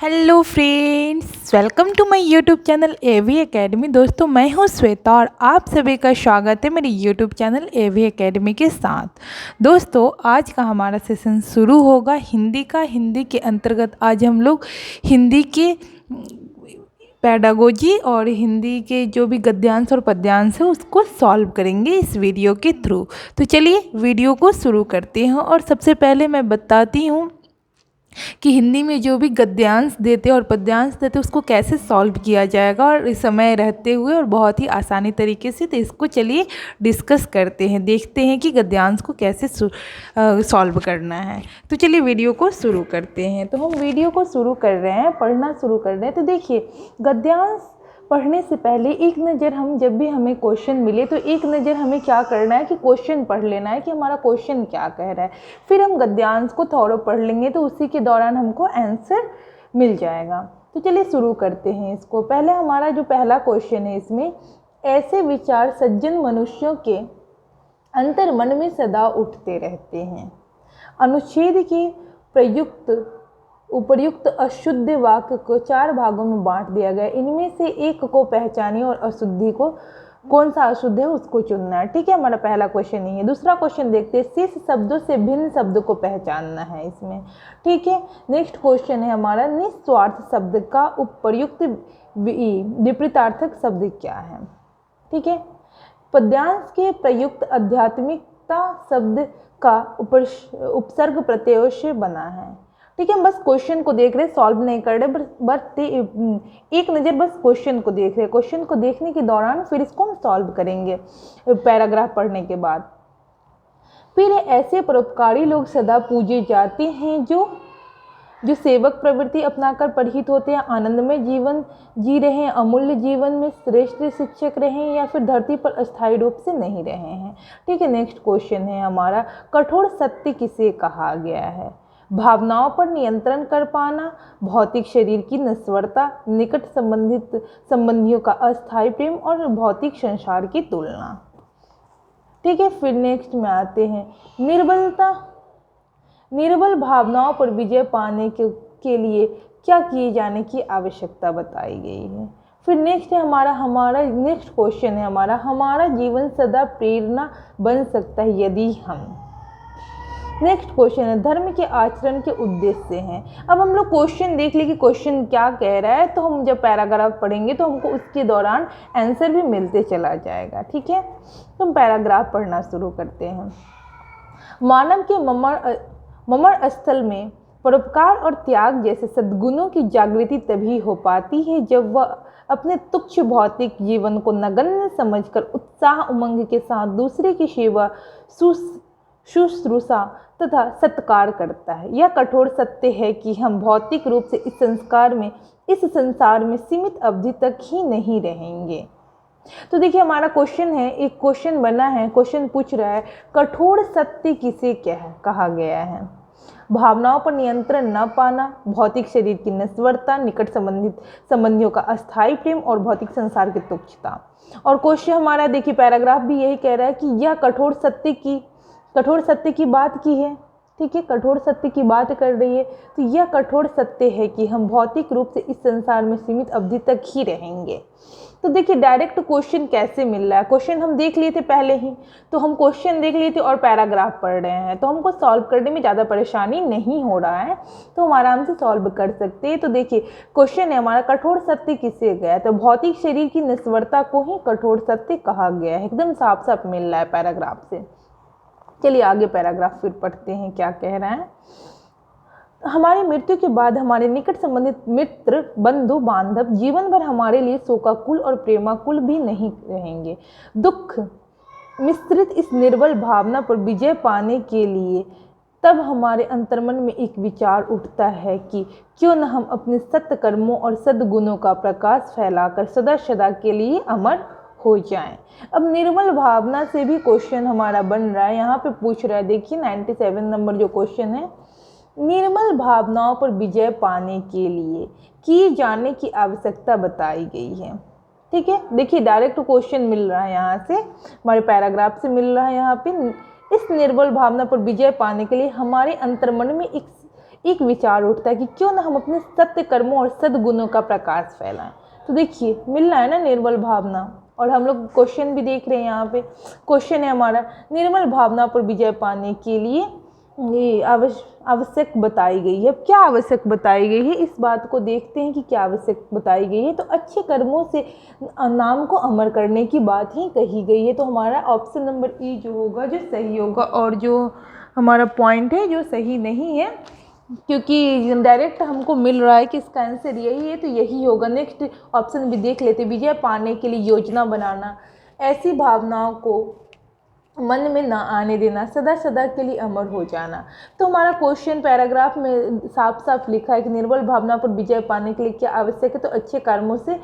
Hello friends, welcome to my YouTube channel AV academy. दोस्तों, मैं हूं श्वेता और आप सभी का स्वागत है मेरे यूट्यूब चैनल एवी एकेडमी के साथ। दोस्तों, आज का हमारा सेशन शुरू होगा हिंदी का। हिंदी के अंतर्गत आज हम लोग हिंदी के पेडागोजी और हिंदी के जो भी गद्यांश और पद्यांश है उसको सॉल्व करेंगे इस वीडियो के थ्रू। तो चलिए वीडियो को शुरू करते हैं। और सबसे पहले मैं बताती हूँ कि हिंदी में जो भी गद्यांश देते और पद्यांश देते उसको कैसे सॉल्व किया जाएगा और इस समय रहते हुए और बहुत ही आसानी तरीके से। तो इसको चलिए डिस्कस करते हैं, देखते हैं कि गद्यांश को कैसे सॉल्व करना है। तो चलिए वीडियो को शुरू करते हैं। तो हम वीडियो को शुरू कर रहे हैं, पढ़ना शुरू कर रहे हैं। तो देखिए, गद्यांश पढ़ने से पहले एक नज़र हम जब भी हमें क्वेश्चन मिले तो एक नज़र हमें क्या करना है कि क्वेश्चन पढ़ लेना है कि हमारा क्वेश्चन क्या कह रहा है। फिर हम गद्यांश को थोड़ा पढ़ लेंगे तो उसी के दौरान हमको आंसर मिल जाएगा। तो चलिए शुरू करते हैं इसको। पहले हमारा जो पहला क्वेश्चन है, इसमें ऐसे विचार सज्जन मनुष्यों के अंतर्मन में सदा उठते रहते हैं। अनुच्छेद के उपर्युक्त अशुद्ध वाक्य को 4 भागों में बांट दिया गया। इनमें से एक को पहचानिए और अशुद्धि को कौन सा अशुद्ध है उसको चुनना है। ठीक है, हमारा पहला क्वेश्चन ही है। दूसरा क्वेश्चन देखते हैं, शेष शब्दों से भिन्न शब्द को पहचानना है इसमें। ठीक है, नेक्स्ट क्वेश्चन है हमारा, निस्वार्थ शब्द का उपर्युक्त विपरीतार्थक शब्द क्या है। ठीक है, पद्यांश के प्रयुक्त आध्यात्मिकता शब्द का उपसर्ग प्रत्ययों से बना है। ठीक है, हम बस क्वेश्चन को देख रहे, सॉल्व नहीं कर रहे, बस एक नज़र बस क्वेश्चन को देख रहे। क्वेश्चन को देखने के दौरान फिर इसको हम सॉल्व करेंगे पैराग्राफ पढ़ने के बाद। फिर ऐसे परोपकारी लोग सदा पूजे जाते हैं जो सेवक प्रवृत्ति अपनाकर परिहित होते हैं, आनंदमय जीवन जी रहे हैं, अमूल्य जीवन में श्रेष्ठ शिक्षक रहे हैं, या फिर धरती पर अस्थायी रूप से नहीं रहे हैं। ठीक है, नेक्स्ट क्वेश्चन है हमारा, कठोर सत्य किसे कहा गया है। भावनाओं पर नियंत्रण कर पाना, भौतिक शरीर की नश्वरता, निकट संबंधियों का अस्थायी प्रेम और भौतिक संसार की तुलना। ठीक है, फिर नेक्स्ट में आते हैं, निर्बल भावनाओं पर विजय पाने के लिए क्या किए जाने की आवश्यकता बताई गई है। फिर नेक्स्ट है हमारा नेक्स्ट क्वेश्चन है हमारा जीवन सदा प्रेरणा बन सकता है यदि हम। नेक्स्ट क्वेश्चन है, धर्म के आचरण के उद्देश्य हैं। अब हम लोग क्वेश्चन देख लिए कि क्वेश्चन क्या कह रहा है, तो हम जब पैराग्राफ पढ़ेंगे तो हमको उसके दौरान आंसर भी मिलते चला जाएगा। ठीक है, तो हम पैराग्राफ पढ़ना शुरू करते हैं। मानव के ममर स्थल में परोपकार और त्याग जैसे सद्गुणों की जागृति तभी हो पाती है जब वह अपने तुच्छ भौतिक जीवन को नगण्य समझकर उत्साह उमंग के साथ दूसरे की सेवा शुश्रूषा तथा सत्कार करता है। यह कठोर सत्य है कि हम भौतिक रूप से इस संसार में सीमित अवधि तक ही नहीं रहेंगे। तो देखिए, हमारा क्वेश्चन है, एक क्वेश्चन बना है, क्वेश्चन पूछ रहा है कठोर सत्य किसे कहा गया है। भावनाओं पर नियंत्रण न पाना, भौतिक शरीर की नश्वरता, निकट संबंधियों का अस्थायी प्रेम और भौतिक संसार की तुच्छता। और क्वेश्चन हमारा देखिए, पैराग्राफ भी यही कह रहा है कि यह कठोर सत्य की बात की है। ठीक है, कठोर सत्य की बात कर रही है। तो यह कठोर सत्य है कि हम भौतिक रूप से इस संसार में सीमित अवधि तक ही रहेंगे। तो देखिए, डायरेक्ट क्वेश्चन कैसे मिल रहा है। क्वेश्चन हम देख लिए थे पहले ही, तो हम क्वेश्चन देख लिए थे और पैराग्राफ पढ़ रहे हैं, तो हमको सॉल्व करने में ज़्यादा परेशानी नहीं हो रहा है, तो हम आराम से सॉल्व कर सकते हैं। तो देखिए, क्वेश्चन है हमारा, कठोर सत्य किसे गया है, तो भौतिक शरीर की नश्वरता को ही कठोर सत्य कहा गया है। एकदम साफ साफ मिल रहा है पैराग्राफ से। चलिए आगे पैराग्राफ फिर पढ़ते हैं क्या कह रहा है। हमारी मृत्यु के बाद हमारे निकट संबंधित मित्र बंधु बांधव जीवन भर हमारे लिए शोकाकुल और प्रेमाकुल भी नहीं रहेंगे। दुख मिश्रित इस निर्बल भावना पर विजय पाने के लिए तब हमारे अंतर्मन में एक विचार उठता है कि क्यों न हम अपने सत्कर्मों और सद्गुणों का प्रकाश फैलाकर सदा सदा के लिए अमर हो जाएं। अब निर्मल भावना से भी क्वेश्चन हमारा बन रहा है, यहाँ पे पूछ रहा है, देखिए 97 नंबर जो क्वेश्चन है, निर्मल भावनाओं पर विजय पाने के लिए किए जाने की आवश्यकता बताई गई है। ठीक है, देखिए डायरेक्ट क्वेश्चन मिल रहा है यहाँ से, हमारे पैराग्राफ से मिल रहा है। यहाँ पे इस निर्बल भावना पर विजय पाने के लिए हमारे अंतर्मन में एक विचार उठता है कि क्यों ना हम अपने सत्य कर्मों और सद्गुणों का प्रकाश फैलाएं। तो देखिए मिल रहा है ना निर्मल भावना, और हम लोग क्वेश्चन भी देख रहे हैं। यहाँ पे क्वेश्चन है हमारा, निर्मल भावना पर विजय पाने के लिए ये आवश्यक बताई गई है। क्या आवश्यक बताई गई है, इस बात को देखते हैं कि क्या आवश्यक बताई गई है। तो अच्छे कर्मों से नाम को अमर करने की बात ही कही गई है। तो हमारा ऑप्शन नंबर ई जो होगा जो सही होगा, और जो हमारा पॉइंट है जो सही नहीं है, क्योंकि डायरेक्ट हमको मिल रहा है कि इसका आंसर यही है, तो यही होगा। नेक्स्ट ऑप्शन भी देख लेते, विजय पाने के लिए योजना बनाना, ऐसी भावनाओं को मन में ना आने देना, सदा सदा के लिए अमर हो जाना। तो हमारा क्वेश्चन पैराग्राफ में साफ साफ लिखा है कि निर्बल भावना पर विजय पाने के लिए क्या आवश्यक है, तो अच्छे कर्मों से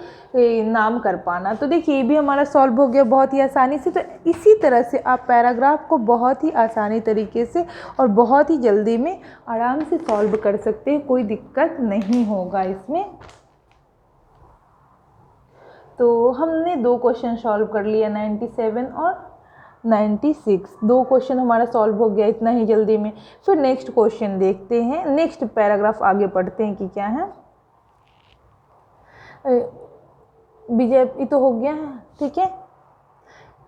नाम कर पाना। तो देखिए ये भी हमारा सॉल्व हो गया बहुत ही आसानी से। तो इसी तरह से आप पैराग्राफ को बहुत ही आसानी तरीके से और बहुत ही जल्दी में आराम से सॉल्व कर सकते हैं, कोई दिक्कत नहीं होगा इसमें। तो हमने 2 क्वेश्चन सॉल्व कर लिया, 97 और 96। 2 क्वेश्चन हमारा सॉल्व हो गया इतना ही जल्दी में। फिर नेक्स्ट क्वेश्चन देखते हैं, नेक्स्ट पैराग्राफ आगे पढ़ते हैं कि क्या है। विजय ये तो हो गया है, ठीक है।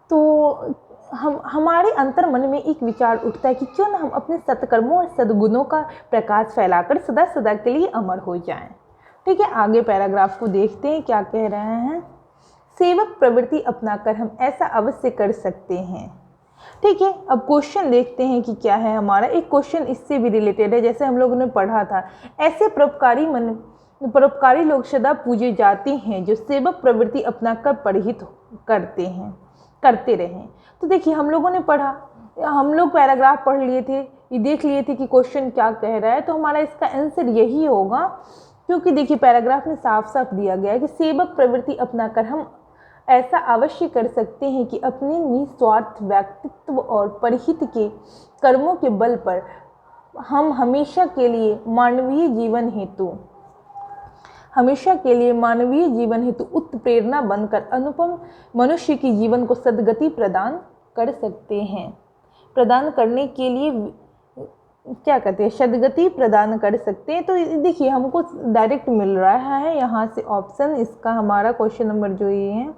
तो हमारे अंतर मन में एक विचार उठता है कि क्यों ना हम अपने सत्कर्मों और सद्गुणों का प्रकाश फैलाकर सदा सदा के लिए अमर हो जाएं। ठीक है, आगे पैराग्राफ को देखते हैं क्या कह रहे हैं। सेवक प्रवृत्ति अपनाकर हम ऐसा अवश्य कर सकते हैं। ठीक है, अब क्वेश्चन देखते हैं कि क्या है हमारा। एक क्वेश्चन इससे भी रिलेटेड है, जैसे हम लोगों ने पढ़ा था, ऐसे परोपकारी लोग सदा पूजे जाते हैं जो सेवक प्रवृत्ति अपनाकर परिहित करते रहें। तो देखिए हम लोगों ने पढ़ा, हम लोग पैराग्राफ पढ़ लिए थे, ये देख लिए थे कि क्वेश्चन क्या कह रहा है। तो हमारा इसका आंसर यही होगा, क्योंकि देखिए पैराग्राफ में साफ साफ दिया गया है कि सेवक प्रवृत्ति अपनाकर हम ऐसा अवश्य कर सकते हैं कि अपने निस्वार्थ व्यक्तित्व और परहित के कर्मों के बल पर हम हमेशा के लिए मानवीय जीवन हेतु उत्प्रेरणा बनकर अनुपम मनुष्य के जीवन को सद्गति प्रदान कर सकते हैं। प्रदान करने के लिए क्या कहते हैं, सद्गति प्रदान कर सकते हैं। तो देखिए हमको डायरेक्ट मिल रहा है यहाँ से ऑप्शन, इसका हमारा क्वेश्चन नंबर जो ये है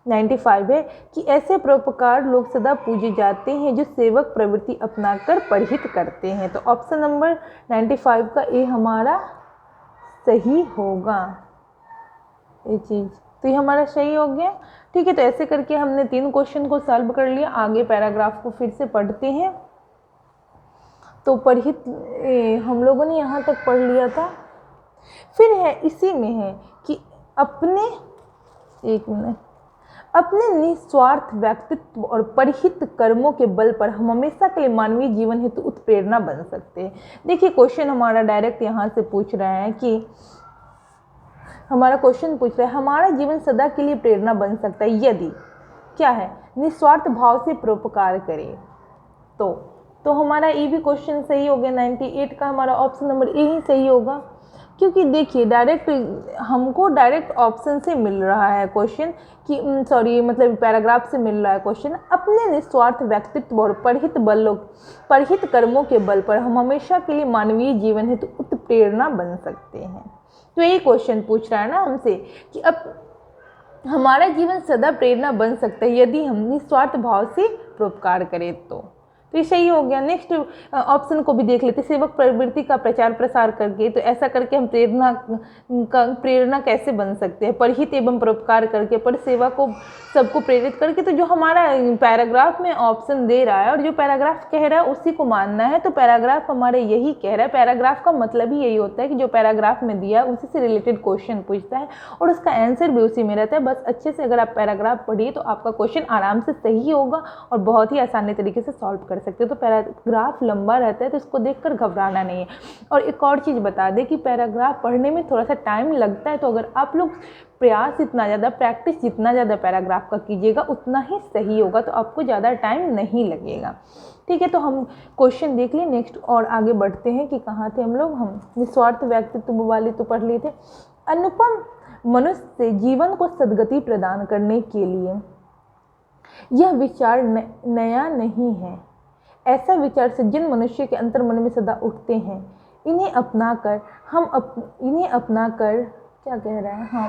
95 है कि ऐसे परोपकार लोग सदा पूजे जाते हैं जो सेवक प्रवृत्ति अपनाकर परिहित करते हैं। तो ऑप्शन नंबर 95 का ए हमारा सही होगा ये चीज़। तो ये हमारा सही हो गया। ठीक है, तो ऐसे करके हमने 3 क्वेश्चन को सॉल्व कर लिया। आगे पैराग्राफ को फिर से पढ़ते हैं। तो परिहित हम लोगों ने यहाँ तक पढ़ लिया था। फिर है इसी में है कि अपने निस्वार्थ व्यक्तित्व और परिहित कर्मों के बल पर हम हमेशा के लिए मानवीय जीवन हेतु उत्प्रेरणा बन सकते हैं। देखिए क्वेश्चन हमारा डायरेक्ट यहाँ से पूछ रहा है कि हमारा जीवन सदा के लिए प्रेरणा बन सकता है यदि क्या है, निस्वार्थ भाव से परोपकार करें। तो हमारा ये भी क्वेश्चन सही हो गया। 98 का हमारा ऑप्शन नंबर ए ही सही होगा, क्योंकि देखिए हमको डायरेक्ट ऑप्शन से मिल रहा है क्वेश्चन कि मतलब पैराग्राफ से मिल रहा है क्वेश्चन, अपने निस्वार्थ व्यक्तित्व और परहित कर्मों के बल पर हम हमेशा के लिए मानवीय जीवन हेतु उत्प्रेरणा बन सकते हैं। तो यही क्वेश्चन पूछ रहा है ना हमसे कि अब हमारा जीवन सदा प्रेरणा बन सकता है यदि हम निस्वार्थ भाव से परोपकार करें। तो ये सही हो गया। नेक्स्ट ऑप्शन को भी देख लेते, सेवक प्रवृत्ति का प्रचार प्रसार करके। तो ऐसा करके हम प्रेरणा कैसे बन सकते हैं, परहित एवं परोपकार करके, पर सेवा को सबको प्रेरित करके। तो जो हमारा पैराग्राफ में ऑप्शन दे रहा है और जो पैराग्राफ कह रहा है उसी को मानना है। तो पैराग्राफ हमारे यही कह रहा है। पैराग्राफ का मतलब ही यही होता है कि जो पैराग्राफ में दिया है उसी से रिलेटेड क्वेश्चन पूछता है और उसका आंसर भी उसी में रहता है। बस अच्छे से अगर आप पैराग्राफ पढ़िए तो आपका क्वेश्चन आराम से सही होगा और बहुत ही आसानी तरीके से सॉल्व कर सकते हो। तो पैराग्राफ लंबा रहता है तो इसको देखकर घबराना नहीं है। और एक और चीज़ बता दें कि पैराग्राफ पढ़ने में थोड़ा सा टाइम लगता है, तो अगर आप लोग प्रैक्टिस जितना ज़्यादा पैराग्राफ का कीजिएगा उतना ही सही होगा, तो आपको ज़्यादा टाइम नहीं लगेगा। ठीक है, तो हम क्वेश्चन देख लिए। नेक्स्ट और आगे बढ़ते हैं कि कहाँ थे हम लोग। हम निस्वार्थ व्यक्तित्व वाले तो पढ़ लिए थे। अनुपम मनुष्य से जीवन को सद्गति प्रदान करने के लिए यह विचार नया नहीं है। ऐसा विचार सज्जन मनुष्य के अंतर्मन में सदा उठते हैं। इन्हें अपनाकर क्या कह रहा है,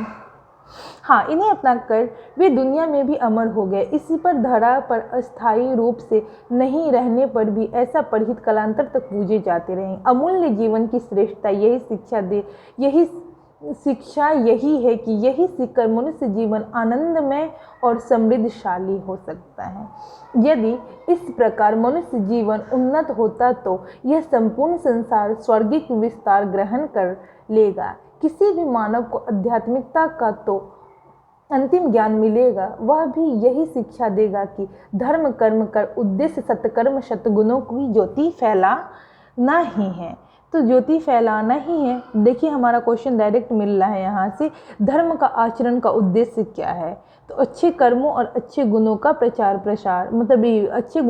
इन्हें अपनाकर वे दुनिया में भी अमर हो गए। इसी पर धरा पर अस्थायी रूप से नहीं रहने पर भी ऐसा परहित कालांतर तक पूजे जाते रहे। अमूल्य जीवन की श्रेष्ठता यही है कि यही सीखकर मनुष्य जीवन आनंदमय और समृद्धशाली हो सकता है। यदि इस प्रकार मनुष्य जीवन उन्नत होता तो यह संपूर्ण संसार स्वर्गिक विस्तार ग्रहण कर लेगा। किसी भी मानव को आध्यात्मिकता का तो अंतिम ज्ञान मिलेगा, वह भी यही शिक्षा देगा कि धर्म कर्म कर उद्देश्य सत्कर्म सद्गुणों की ज्योति फैलाना ही है। तो ज्योति फैलाना ही है। देखिए हमारा क्वेश्चन डायरेक्ट मिल रहा है यहाँ से, धर्म का आचरण का उद्देश्य क्या है? तो अच्छे कर्मों और अच्छे गुणों का प्रचार प्रसार, मतलब ये अच्छे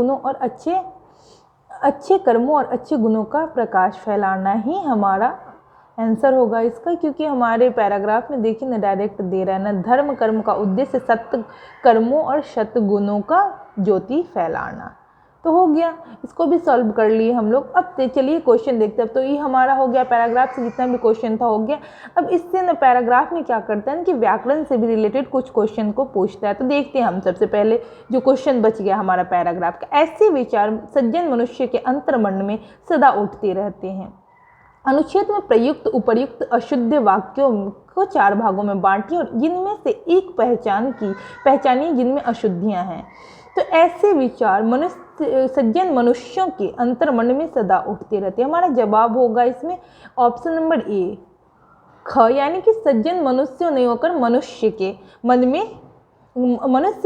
कर्मों और अच्छे गुणों का प्रकाश फैलाना ही हमारा आंसर होगा इसका, क्योंकि हमारे पैराग्राफ में देखिए ना डायरेक्ट दे रहा है ना, धर्म कर्म का उद्देश्य सत्य कर्मों और सद्गुणों का ज्योति फैलाना। तो हो गया, इसको भी सॉल्व कर लिए हम लोग। अब चलिए क्वेश्चन देखते हैं। तो ये हमारा हो गया, पैराग्राफ से जितना भी क्वेश्चन था हो गया। अब इससे ना पैराग्राफ में क्या करता है कि व्याकरण से भी रिलेटेड कुछ क्वेश्चन को पूछता है। तो देखते हैं हम सबसे पहले जो क्वेश्चन बच गया हमारा पैराग्राफ का। ऐसे विचार सज्जन मनुष्य के अंतर्मन में सदा उठते रहते हैं। अनुच्छेद में प्रयुक्त उपर्युक्त अशुद्ध वाक्यों को 4 भागों में बांटिए और जिनमें से एक पहचानिए जिनमें अशुद्धियां हैं। तो ऐसे विचार सज्जन मनुष्यों के अंतर्मन में सदा उठते रहते हैं। हमारा जवाब होगा इसमें ऑप्शन नंबर ए, ख, यानी कि सज्जन मनुष्यों नहीं होकर मनुष्य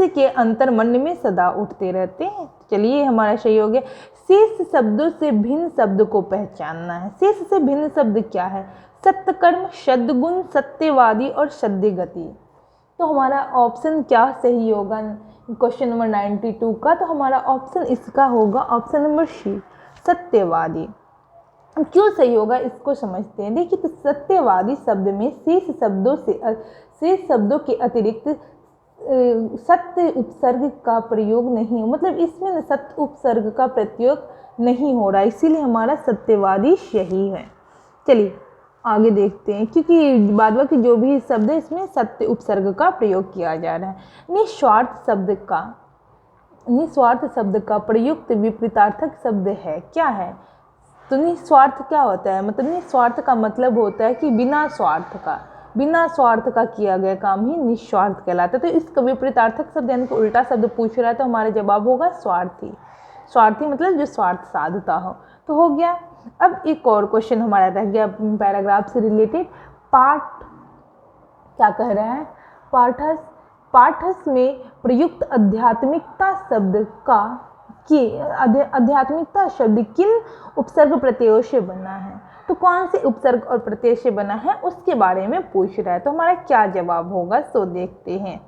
के अंतर्मन में सदा उठते रहते हैं। चलिए हमारा सही हो गया। शेष शब्दों से भिन्न शब्द को पहचानना है। शेष से भिन्न शब्द क्या है? सत्कर्म, सद्गुण, सत्यवादी और सद्य गति। तो हमारा ऑप्शन क्या सही होगा क्वेश्चन नंबर 92 का? तो हमारा ऑप्शन इसका होगा ऑप्शन नंबर सी, सत्यवादी। क्यों सही होगा इसको समझते हैं। देखिए, तो सत्यवादी शब्द में शेष शब्दों के अतिरिक्त सत्य उपसर्ग का प्रयोग नहीं, मतलब इसमें सत्य उपसर्ग का प्रयोग नहीं हो रहा, इसीलिए हमारा सत्यवादी सही है। चलिए आगे देखते हैं, क्योंकि बाद बाकी जो भी शब्द है इसमें सत्य उपसर्ग का प्रयोग किया जा रहा है। निस्वार्थ शब्द का प्रयुक्त विपरीतार्थक शब्द है, क्या है? तो निस्वार्थ क्या होता है? मतलब निस्वार्थ का मतलब होता है कि बिना स्वार्थ का किया गया काम ही निस्वार्थ कहलाता है। तो इसका विपरीतार्थक शब्द यानी कि उल्टा शब्द पूछ रहा है, तो हमारा जवाब होगा स्वार्थी मतलब जो स्वार्थ साधता हो। तो हो गया। अब एक और क्वेश्चन हमारा रह गया पैराग्राफ से रिलेटेड। पाठ क्या कह रहा है? पाठस में प्रयुक्त आध्यात्मिकता शब्द किन उपसर्ग प्रत्ययों से बना है? तो कौन से उपसर्ग और प्रत्यय से बना है उसके बारे में पूछ रहा है। तो हमारा क्या जवाब होगा सो देखते हैं।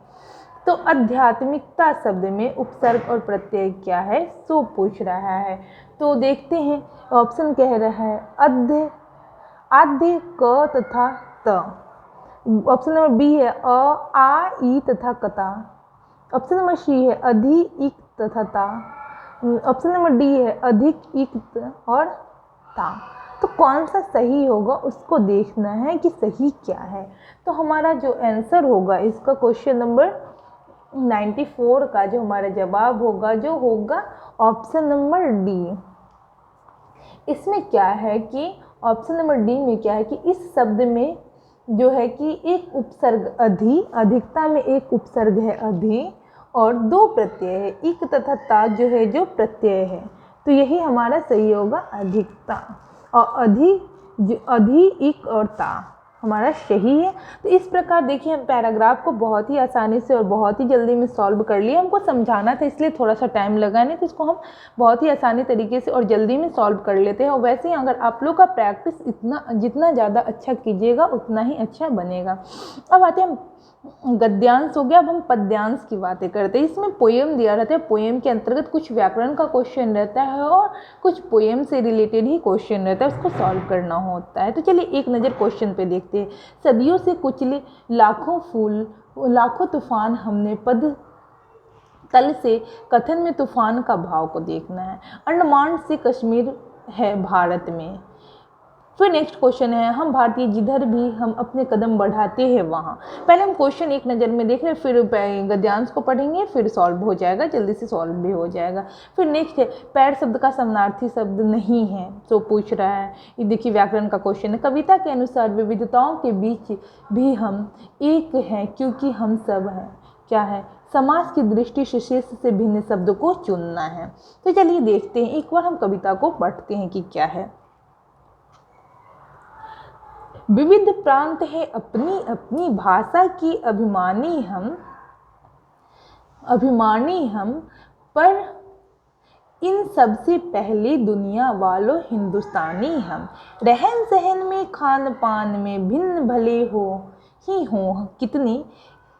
तो आध्यात्मिकता शब्द में उपसर्ग और प्रत्यय क्या है सो पूछ रहा है। तो देखते हैं, ऑप्शन कह रहा है आद्य क तथा त। ऑप्शन नंबर बी है आ ई तथा कता। ऑप्शन नंबर सी है अधि इक तथा ता। ऑप्शन नंबर डी है अधिक इक और ता। तो कौन सा सही होगा उसको देखना है कि सही क्या है। तो हमारा जो आंसर होगा इसका क्वेश्चन नंबर 94 का जो हमारा जवाब होगा जो होगा ऑप्शन नंबर डी। इसमें क्या है कि ऑप्शन नंबर डी में क्या है कि इस शब्द में जो है कि एक उपसर्ग अधिकता में एक उपसर्ग है अधि और 2 प्रत्यय है इक तथा ता जो है जो प्रत्यय है। तो यही हमारा सही होगा अधिकता और अधि इक और ता हमारा सही है। तो इस प्रकार देखिए हम पैराग्राफ को बहुत ही आसानी से और बहुत ही जल्दी में सॉल्व कर लिया। हमको समझाना था इसलिए थोड़ा सा टाइम लगा, नहीं तो इसको हम बहुत ही आसानी तरीके से और जल्दी में सॉल्व कर लेते हैं। और वैसे ही अगर आप लोग का प्रैक्टिस जितना ज़्यादा अच्छा कीजिएगा उतना ही अच्छा बनेगा। अब आते हैं गद्यांश हो गया। अब हम पद्यांश की बातें करते हैं। इसमें पोएम दिया रहता है, पोएम के अंतर्गत कुछ व्याकरण का क्वेश्चन रहता है और कुछ पोएम से रिलेटेड ही क्वेश्चन रहता है, उसको सॉल्व करना होता है। तो चलिए एक नज़र क्वेश्चन पे देखते हैं। सदियों से कुचले लाखों फूल लाखों तूफान हमने पद तल से कथन में तूफान का भाव को देखना है। अंडमान से कश्मीर है भारत में, फिर नेक्स्ट क्वेश्चन है, हम भारतीय जिधर भी हम अपने कदम बढ़ाते हैं वहाँ। पहले हम क्वेश्चन एक नज़र में देख रहे हैं, फिर गद्यांश को पढ़ेंगे, फिर सॉल्व हो जाएगा, जल्दी से सॉल्व भी हो जाएगा। फिर नेक्स्ट है, पैर शब्द का समानार्थी शब्द नहीं है, तो पूछ रहा है। ये देखिए व्याकरण का क्वेश्चन है, कविता के अनुसार विविधताओं के बीच भी हम एक हैं क्योंकि हम सब हैं। क्या है? समास की दृष्टि से शेष से भिन्न शब्द को चुनना है। तो चलिए देखते हैं, एक बार हम कविता को पढ़ते हैं कि क्या है। विविध प्रांत है अपनी अपनी भाषा की अभिमानी हम पर इन सबसे पहले दुनिया वालों हिंदुस्तानी हम। रहन सहन में खान पान में भिन्न भले हो ही हो कितने,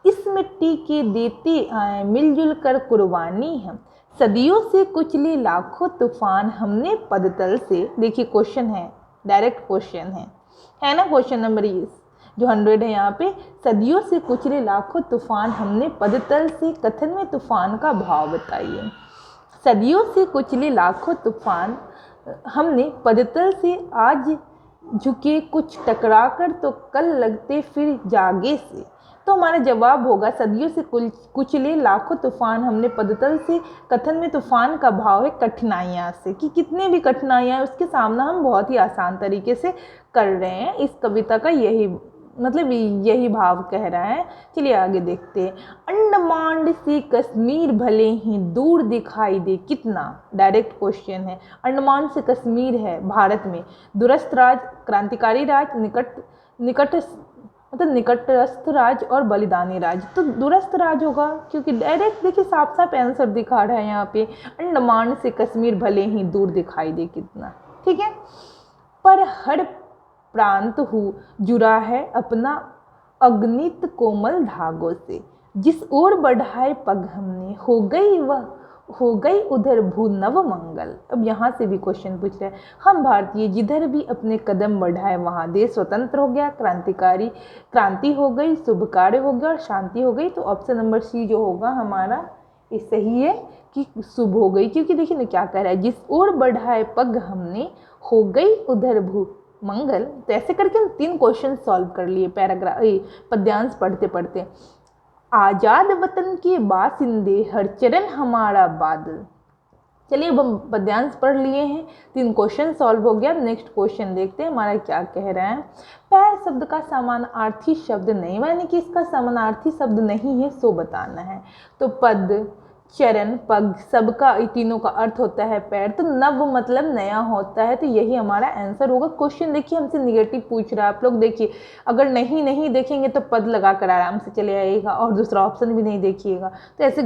इस मिट्टी के देते आए मिलजुल कर कुर्बानी हम। सदियों से कुचले लाखों तूफान हमने पदतल से। देखिए क्वेश्चन है, डायरेक्ट क्वेश्चन है ना, क्वेश्चन नंबर जो 100 है यहाँ पे। सदियों से कुचले लाखों तूफान हमने पदतल से, कथन में तूफान का भाव बताइए। सदियों से कुचले लाखों तूफान हमने पदतल से, आज झुके कुछ टकरा कर तो कल लगते फिर जागे से। तो हमारा जवाब होगा, सदियों से कुचले लाखों तूफान हमने पदतल से, कथन में तूफान का भाव है कठिनाइयाँ से, कि कितने भी कठिनाइयाँ उसके सामना हम बहुत ही आसान तरीके से कर रहे हैं। इस कविता का यही भाव कह रहा है। चलिए आगे देखते हैं। अंडमान से कश्मीर भले ही दूर दिखाई दे कितना। डायरेक्ट क्वेश्चन है, अंडमान से कश्मीर है भारत में, दूरस्थ राज, क्रांतिकारी राज, निकटस्थ राज और बलिदानी राज। तो दूरस्थ राज होगा, क्योंकि डायरेक्ट देखिए साफ साफ आंसर दिखा रहा है यहाँ पे, अंडमान से कश्मीर भले ही दूर दिखाई दे कितना। ठीक है, पर हर प्रांत जुड़ा है अपना अगणित कोमल धागों से, जिस ओर बढ़ाए पग हमने हो गई उधर भू नव मंगल। अब यहाँ से भी क्वेश्चन पूछ रहे हैं, हम भारतीय जिधर भी अपने कदम बढ़ाए वहाँ देश स्वतंत्र हो गया, क्रांति हो गई, शुभ कार्य हो गया और शांति हो गई। तो ऑप्शन नंबर सी जो होगा हमारा ये सही है कि शुभ हो गई, क्योंकि देखिए ना क्या कह रहा है, जिस ओर बढ़ाए पग हमने हो गई उधर भू मंगल। तो ऐसे करके हम 3 क्वेश्चन सॉल्व कर लिए पद्यांश पढ़ते पढ़ते। आज़ाद वतन के बासिंदे हर चरण हमारा बादल। चलिए अब हम पद्यांश पढ़ लिए हैं, 3 क्वेश्चन सॉल्व हो गया। नेक्स्ट क्वेश्चन देखते हैं हमारा क्या कह रहा है। पैर शब्द का समानार्थी शब्द नहीं, यानी कि इसका समानार्थी शब्द नहीं है, सो बताना है। तो पद, चरण, पग सबका तीनों का अर्थ होता है पैर, तो नव मतलब नया होता है, तो यही हमारा आंसर होगा। क्वेश्चन देखिए हमसे निगेटिव पूछ रहा है, आप लोग देखिए, अगर नहीं देखेंगे तो पद लगा कर आराम से चले आइएगा और दूसरा ऑप्शन भी नहीं देखिएगा। तो ऐसी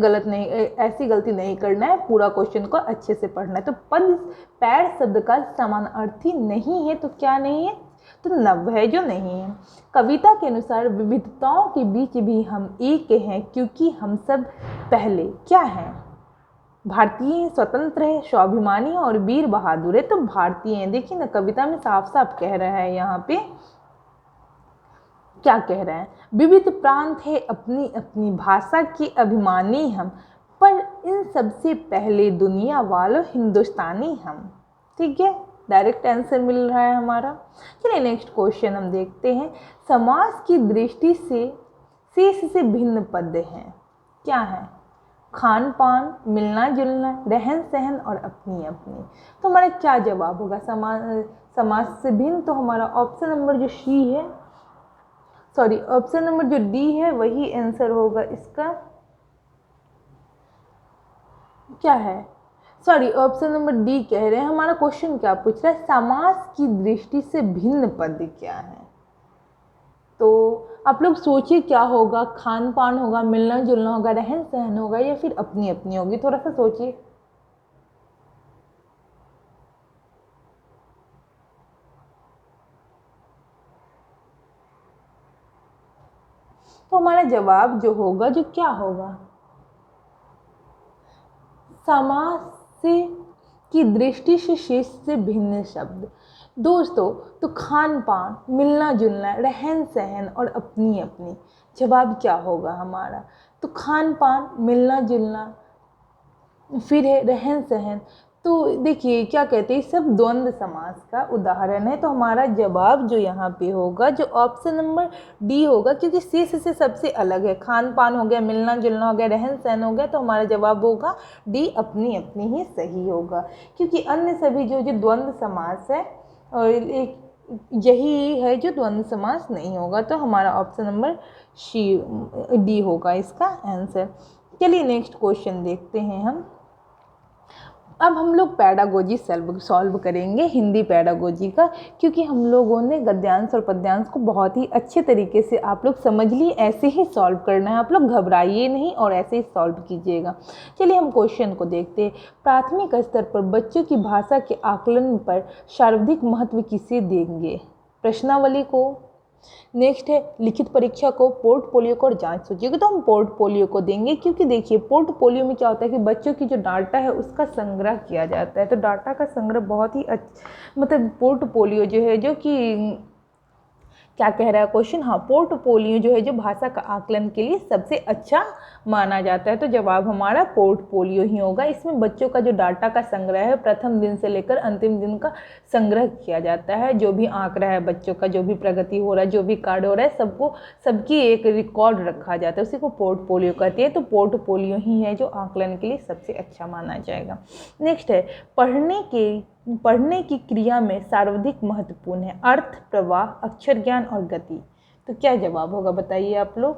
गलती नहीं करना है, पूरा क्वेश्चन को अच्छे से पढ़ना है। तो पद पैर शब्द का समानार्थी नहीं है, तो क्या नहीं है, तो नव है जो नहीं है। कविता के अनुसार विविधताओं के बीच भी हम एक हैं क्योंकि हम सब पहले क्या हैं, भारतीय, स्वतंत्र है, स्वाभिमानी और वीर बहादुर है। तो भारतीय हैं, देखिए ना कविता में साफ साफ कह रहा है, यहाँ पे क्या कह रहा है, विविध प्रांत है अपनी अपनी भाषा के अभिमानी हम, पर इन सबसे पहले दुनिया वालों हिंदुस्तानी हम। ठीक है, डायरेक्ट आंसर मिल रहा है हमारा। चलिए नेक्स्ट क्वेश्चन हम देखते हैं। समास की दृष्टि से शेष से भिन्न पद हैं, क्या है, खान पान, मिलना जुलना, रहन सहन और अपनी अपनी। तो हमारा क्या जवाब होगा समास से भिन्न? तो हमारा ऑप्शन नंबर जो सी है, ऑप्शन नंबर जो डी है वही आंसर होगा इसका। क्या है, ऑप्शन नंबर डी कह रहे हैं। हमारा क्वेश्चन क्या पूछ रहा है, समास की दृष्टि से भिन्न पद क्या है। तो आप लोग सोचिए क्या होगा, खान पान होगा, मिलना जुलना होगा, रहन सहन होगा, या फिर अपनी अपनी होगी, थोड़ा सा सोचिए। तो हमारा जवाब जो होगा, जो क्या होगा, समास की दृष्टि से शेष से भिन्न शब्द। दोस्तों, तो खान पान, मिलना जुलना, रहन सहन और अपनी अपनी, जवाब क्या होगा हमारा? तो खान पान, मिलना जुलना, फिर है रहन सहन, तो देखिए क्या कहते हैं, सब द्वंद्व समास का उदाहरण है। तो हमारा जवाब जो यहाँ पे होगा, जो ऑप्शन नंबर डी होगा, क्योंकि शेष से सबसे अलग है। खान पान हो गया, मिलना जुलना हो गया, रहन सहन हो गया, तो हमारा जवाब होगा डी अपनी अपनी ही सही होगा। क्योंकि अन्य सभी जो द्वंद्व समास है और एक यही है जो द्वंद्व समास नहीं होगा। तो हमारा ऑप्शन नंबर डी होगा इसका आंसर। चलिए नेक्स्ट क्वेश्चन देखते हैं हम। अब हम लोग पैडागोजी सॉल्व करेंगे, हिंदी पैडागोजी का, क्योंकि हम लोगों ने गद्यांश और पद्यांश को बहुत ही अच्छे तरीके से आप लोग समझ लिए। ऐसे ही सॉल्व करना है, आप लोग घबराइए नहीं और ऐसे ही सॉल्व कीजिएगा। चलिए हम क्वेश्चन को देखते हैं। प्राथमिक स्तर पर बच्चों की भाषा के आकलन पर सर्वाधिक महत्व किसे देंगे? प्रश्नावली को, नेक्स्ट है लिखित परीक्षा को, पोर्टफोलियो को और जांच सूची को। तो हम पोर्टफोलियो को देंगे, क्योंकि देखिए पोर्टफोलियो में क्या होता है कि बच्चों की जो डाटा है उसका संग्रह किया जाता है। तो डाटा का संग्रह बहुत ही मतलब पोर्टफोलियो जो है, जो कि क्या कह रहा है क्वेश्चन, हाँ पोर्टफोलियो जो है जो भाषा का आकलन के लिए सबसे अच्छा माना जाता है। तो जवाब हमारा पोर्टफोलियो ही होगा। इसमें बच्चों का जो डाटा का संग्रह है, प्रथम दिन से लेकर अंतिम दिन का संग्रह किया जाता है। जो भी आंकड़ा है बच्चों का, जो भी प्रगति हो रहा है, जो भी कार्य हो रहा है, सबकी एक रिकॉर्ड रखा जाता है, उसी को पोर्टफोलियो कहते हैं। तो पोर्टफोलियो ही है जो आकलन के लिए सबसे अच्छा माना जाएगा। नेक्स्ट है पढ़ने की क्रिया में सर्वाधिक महत्वपूर्ण है अर्थ, प्रवाह, अक्षर ज्ञान और गति। तो क्या जवाब होगा बताइए आप लोग?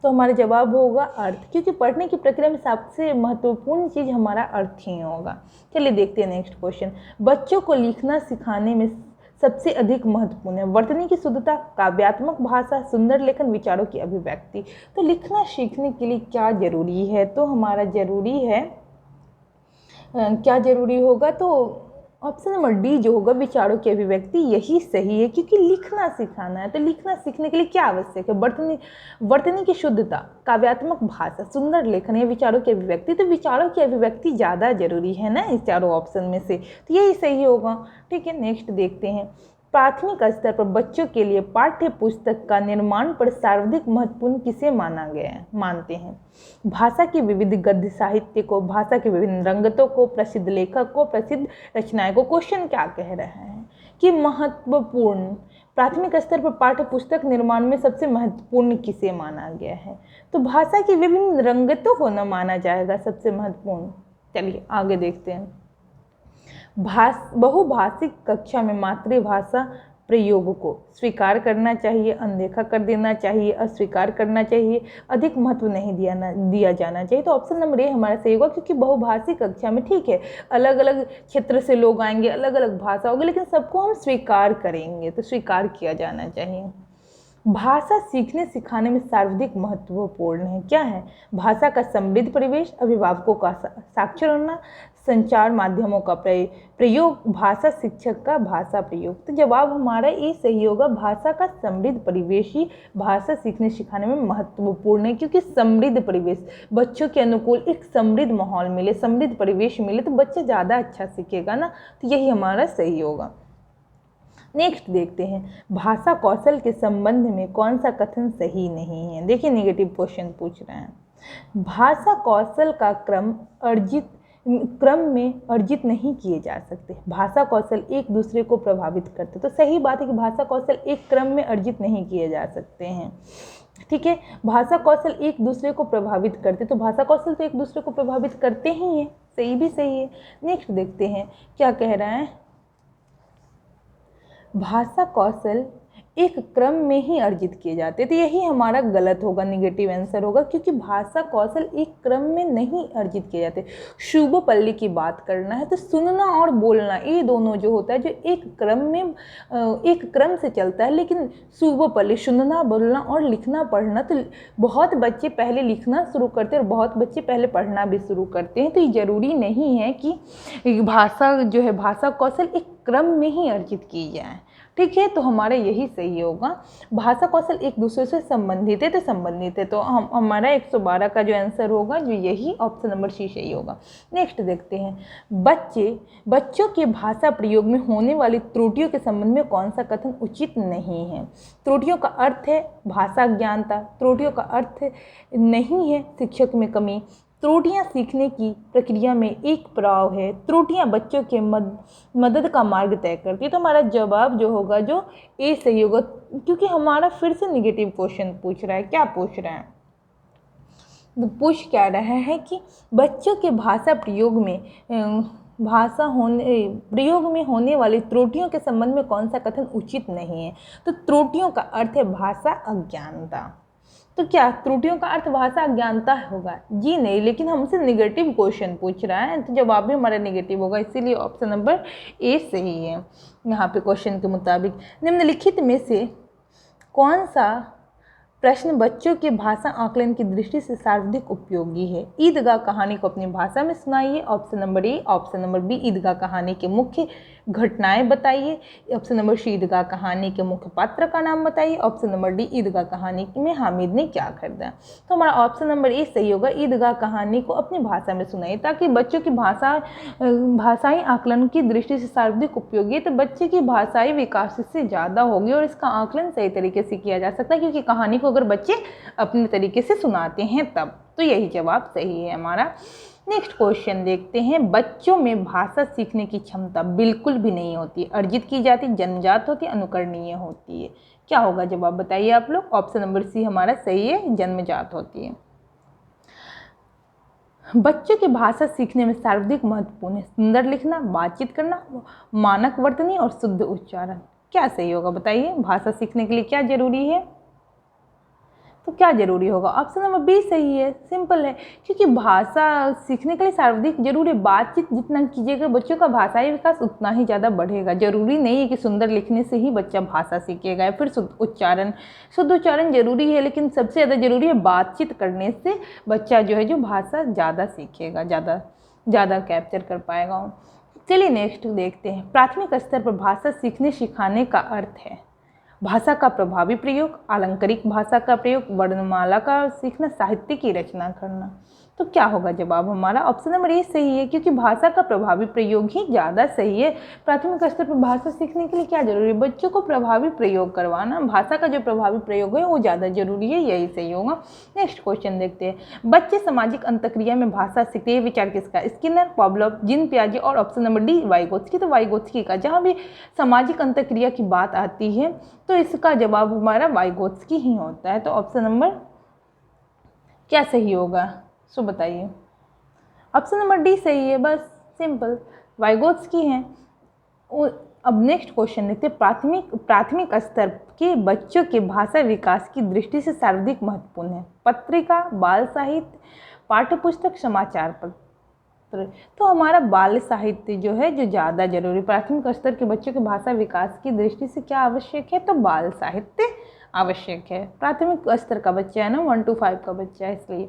तो हमारा जवाब होगा अर्थ, क्योंकि पढ़ने की प्रक्रिया में सबसे महत्वपूर्ण चीज़ हमारा अर्थ ही होगा। चलिए देखते हैं नेक्स्ट क्वेश्चन। बच्चों को लिखना सिखाने में सबसे अधिक महत्वपूर्ण है वर्तनी की शुद्धता, काव्यात्मक भाषा, सुंदर लेखन, विचारों की अभिव्यक्ति। तो लिखना सीखने के लिए क्या जरूरी है? तो हमारा जरूरी है, क्या जरूरी होगा? तो ऑप्शन नंबर डी जो होगा, विचारों की अभिव्यक्ति, यही सही है। क्योंकि लिखना सिखाना है, तो लिखना सीखने के लिए क्या आवश्यक है? वर्तनी की शुद्धता, काव्यात्मक भाषा, सुंदर लेखन या विचारों की अभिव्यक्ति। तो विचारों की अभिव्यक्ति ज़्यादा जरूरी है ना इस चारों ऑप्शन में से, तो यही सही होगा। ठीक है, नेक्स्ट देखते हैं। प्राथमिक स्तर पर बच्चों के लिए पाठ्य पुस्तक का निर्माण पर सर्वाधिक महत्वपूर्ण किसे मानते हैं? भाषा के विविध गद्य साहित्य को, भाषा के विभिन्न रंगतों को, प्रसिद्ध लेखक को, प्रसिद्ध रचनाएं को। क्वेश्चन क्या कह रहा है कि महत्वपूर्ण प्राथमिक स्तर पर पाठ्य पुस्तक निर्माण में सबसे महत्वपूर्ण किसे माना गया है? तो भाषा की विभिन्न रंगतों को न माना जाएगा सबसे महत्वपूर्ण। चलिए आगे देखते हैं। बहुभाषिक कक्षा में मातृभाषा प्रयोग को स्वीकार करना चाहिए, अनदेखा कर देना चाहिए, अस्वीकार करना चाहिए, अधिक महत्व नहीं दिया जाना चाहिए। तो ऑप्शन नंबर ए हमारा सही होगा, क्योंकि बहुभाषिक कक्षा में ठीक है अलग अलग क्षेत्र से लोग आएंगे, अलग अलग भाषा होगी, लेकिन सबको हम स्वीकार करेंगे, तो स्वीकार किया जाना चाहिए। भाषा सीखने सिखाने में सर्वाधिक महत्वपूर्ण है क्या है? भाषा का समृद्ध परिवेश, अभिभावकों का साक्षर होना, संचार माध्यमों का प्रयोग, भाषा शिक्षक का भाषा प्रयोग। तो जवाब हमारा ये सही होगा, भाषा का समृद्ध परिवेश ही भाषा सीखने सिखाने में महत्वपूर्ण है। क्योंकि समृद्ध परिवेश, बच्चों के अनुकूल एक समृद्ध माहौल मिले, समृद्ध परिवेश मिले, तो बच्चा ज़्यादा अच्छा सीखेगा ना, तो यही हमारा सही होगा। नेक्स्ट देखते हैं, भाषा कौशल के संबंध में कौन सा कथन सही नहीं है? देखिए नेगेटिव क्वेश्चन पूछ रहे हैं। भाषा कौशल का क्रम में अर्जित नहीं किए जा सकते। भाषा कौशल एक दूसरे को प्रभावित करते, तो सही बात है कि भाषा कौशल एक क्रम में अर्जित नहीं किए जा सकते हैं। ठीक है, भाषा कौशल एक दूसरे को प्रभावित करते, तो भाषा कौशल तो एक दूसरे को प्रभावित करते ही हैं, सही भी सही है। नेक्स्ट देखते हैं क्या कह रहा है। भाषा कौशल एक क्रम में ही अर्जित किए जाते, तो यही हमारा गलत होगा, निगेटिव आंसर होगा, क्योंकि भाषा कौशल एक क्रम में नहीं अर्जित किए जाते। शुभोपल्ली की बात करना है तो सुनना और बोलना, ये दोनों जो होता है जो एक क्रम से चलता है। लेकिन शुभोपल्ली सुनना, बोलना और लिखना पढ़ना, तो बहुत बच्चे पहले लिखना शुरू करते हैं और बहुत बच्चे पहले पढ़ना भी शुरू करते हैं। तो ये जरूरी नहीं है कि भाषा जो है भाषा कौशल एक क्रम में ही अर्जित की जाए। ठीक है, तो हमारा यही सही होगा। भाषा कौशल एक दूसरे से संबंधित है, तो हमारा 112 का जो आंसर होगा जो यही ऑप्शन नंबर सी सही होगा। नेक्स्ट देखते हैं, बच्चों के भाषा प्रयोग में होने वाली त्रुटियों के संबंध में कौन सा कथन उचित नहीं है? त्रुटियों का अर्थ है भाषा ज्ञानता, त्रुटियों का अर्थ नहीं है शिक्षक में कमी, त्रुटियां सीखने की प्रक्रिया में एक पड़ाव है। त्रुटियां बच्चों के मदद का मार्ग तय करती है। तो हमारा जवाब जो होगा जो ए सही होगा, क्योंकि हमारा फिर से निगेटिव क्वेश्चन पूछ रहा है। क्या पूछ रहा है? तो पूछ क्या रहा है कि बच्चों के भाषा प्रयोग में होने वाली त्रुटियों के संबंध में कौन सा कथन उचित नहीं है। तो त्रुटियों का अर्थ है भाषा अज्ञानता। तो क्या त्रुटियों का अर्थ भाषा अज्ञानता होगा? जी नहीं, लेकिन हमसे निगेटिव क्वेश्चन पूछ रहा है तो जवाब भी हमारा निगेटिव होगा, इसीलिए ऑप्शन नंबर ए सही है। यहाँ पे क्वेश्चन के मुताबिक निम्नलिखित में से कौन सा प्रश्न बच्चों के भाषा आकलन की दृष्टि से सर्वाधिक उपयोगी है? ईदगाह कहानी को अपनी भाषा में सुनाइए। Option number A. Option number B, Idgah कहानी के मुख्य घटनाएं बताइए। ऑप्शन नंबर सी, ईदगाह कहानी के मुख्य पात्र का नाम बताइए। ऑप्शन नंबर डी, ईदगाह कहानी में हामिद ने क्या खरीदा। तो हमारा ऑप्शन नंबर ए सही होगा, ईदगाह कहानी को अपनी भाषा में सुनाइए, ताकि बच्चों की भाषाई आकलन की दृष्टि से सर्वाधिक उपयोगी है। तो बच्चे की भाषाई विकास इससे ज़्यादा होगी और इसका आकलन सही तरीके से किया जा सकता है, क्योंकि कहानी को अगर बच्चे अपने तरीके से सुनाते हैं तब। तो यही जवाब सही है हमारा। नेक्स्ट क्वेश्चन देखते हैं। बच्चों में भाषा सीखने की क्षमता बिल्कुल भी नहीं होती, अर्जित की जाती, जन्मजात होती, अनुकरणीय होती है। क्या होगा जवाब बताइए आप लोग। ऑप्शन नंबर सी हमारा सही है, जन्मजात होती है। बच्चों की भाषा सीखने में सर्वाधिक महत्वपूर्ण है सुंदर लिखना, बातचीत करना, मानक वर्तनी और शुद्ध उच्चारण। क्या सही होगा बताइए। भाषा सीखने के लिए क्या जरूरी है? तो क्या जरूरी होगा? ऑप्शन नंबर बी सही है, सिंपल है, क्योंकि भाषा सीखने के लिए सर्वाधिक जरूरी है। बातचीत जितना कीजिएगा बच्चों का भाषाई विकास उतना ही ज़्यादा बढ़ेगा। जरूरी नहीं है कि सुंदर लिखने से ही बच्चा भाषा सीखेगा या फिर शुद्ध उच्चारण जरूरी है, लेकिन सबसे ज़्यादा जरूरी है बातचीत करने से बच्चा जो है जो भाषा ज़्यादा सीखेगा, ज़्यादा कैप्चर कर पाएगा। चलिए नेक्स्ट देखते हैं। प्राथमिक स्तर पर भाषा सीखने सिखाने का अर्थ है भाषा का प्रभावी प्रयोग, आलंकारिक भाषा का प्रयोग, वर्णमाला का सीखना, साहित्य की रचना करना। तो क्या होगा जवाब हमारा? ऑप्शन नंबर ए सही है, क्योंकि भाषा का प्रभावी प्रयोग ही ज़्यादा सही है। प्राथमिक स्तर पर भाषा सीखने के लिए क्या जरूरी है? बच्चों को प्रभावी प्रयोग करवाना, भाषा का जो प्रभावी प्रयोग है वो ज़्यादा जरूरी है, यही सही होगा। नेक्स्ट क्वेश्चन देखते हैं। बच्चे सामाजिक अंतक्रिया में भाषा सीखते हैं, विचार किसका? स्किनर, पावलोव, जीन पियाजे और ऑप्शन नंबर डी वाइगोत्स्की। तो वाइगोत्स्की का, जहाँ भी सामाजिक अंतक्रिया की बात आती है तो इसका जवाब हमारा वाइगोत्स्की ही होता है। तो ऑप्शन नंबर क्या सही होगा? सो बताइए। ऑप्शन नंबर डी सही है, बस सिंपल, वाइगोत्स्की हैं। अब नेक्स्ट क्वेश्चन देखते हैं। प्राथमिक स्तर के बच्चों के भाषा विकास की दृष्टि से सर्वाधिक महत्वपूर्ण है पत्रिका, बाल साहित्य, पाठ्यपुस्तक, समाचार पत्र। तो हमारा बाल साहित्य जो है जो ज़्यादा जरूरी, प्राथमिक स्तर के बच्चों के भाषा विकास की दृष्टि से क्या आवश्यक है? तो बाल साहित्य आवश्यक है। प्राथमिक स्तर का बच्चा है ना, 1 to 5 का बच्चा है, इसलिए।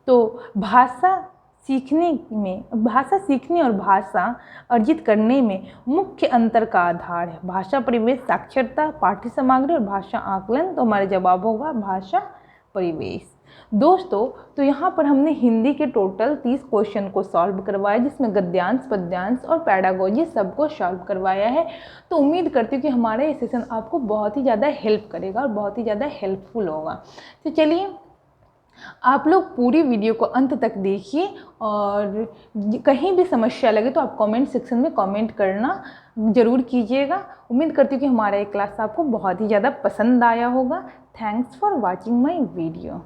तो भाषा सीखने और भाषा अर्जित करने में मुख्य अंतर का आधार है भाषा परिवेश, साक्षरता, पाठ्य सामग्री और भाषा आकलन। तो हमारा जवाब होगा भाषा परिवेश। दोस्तों, तो यहाँ पर हमने हिंदी के टोटल 30 क्वेश्चन को सॉल्व करवाया, जिसमें गद्यांश, पद्यांश और पैडागोजी सबको सॉल्व करवाया है। तो उम्मीद करती हूँ कि हमारा ये सेशन आपको बहुत ही ज़्यादा हेल्प करेगा और बहुत ही ज़्यादा हेल्पफुल होगा। तो चलिए, आप लोग पूरी वीडियो को अंत तक देखिए और कहीं भी समस्या लगे तो आप कमेंट सेक्शन में कमेंट करना ज़रूर कीजिएगा। उम्मीद करती हूँ कि हमारा ये क्लास आपको बहुत ही ज़्यादा पसंद आया होगा। Thanks for watching my video.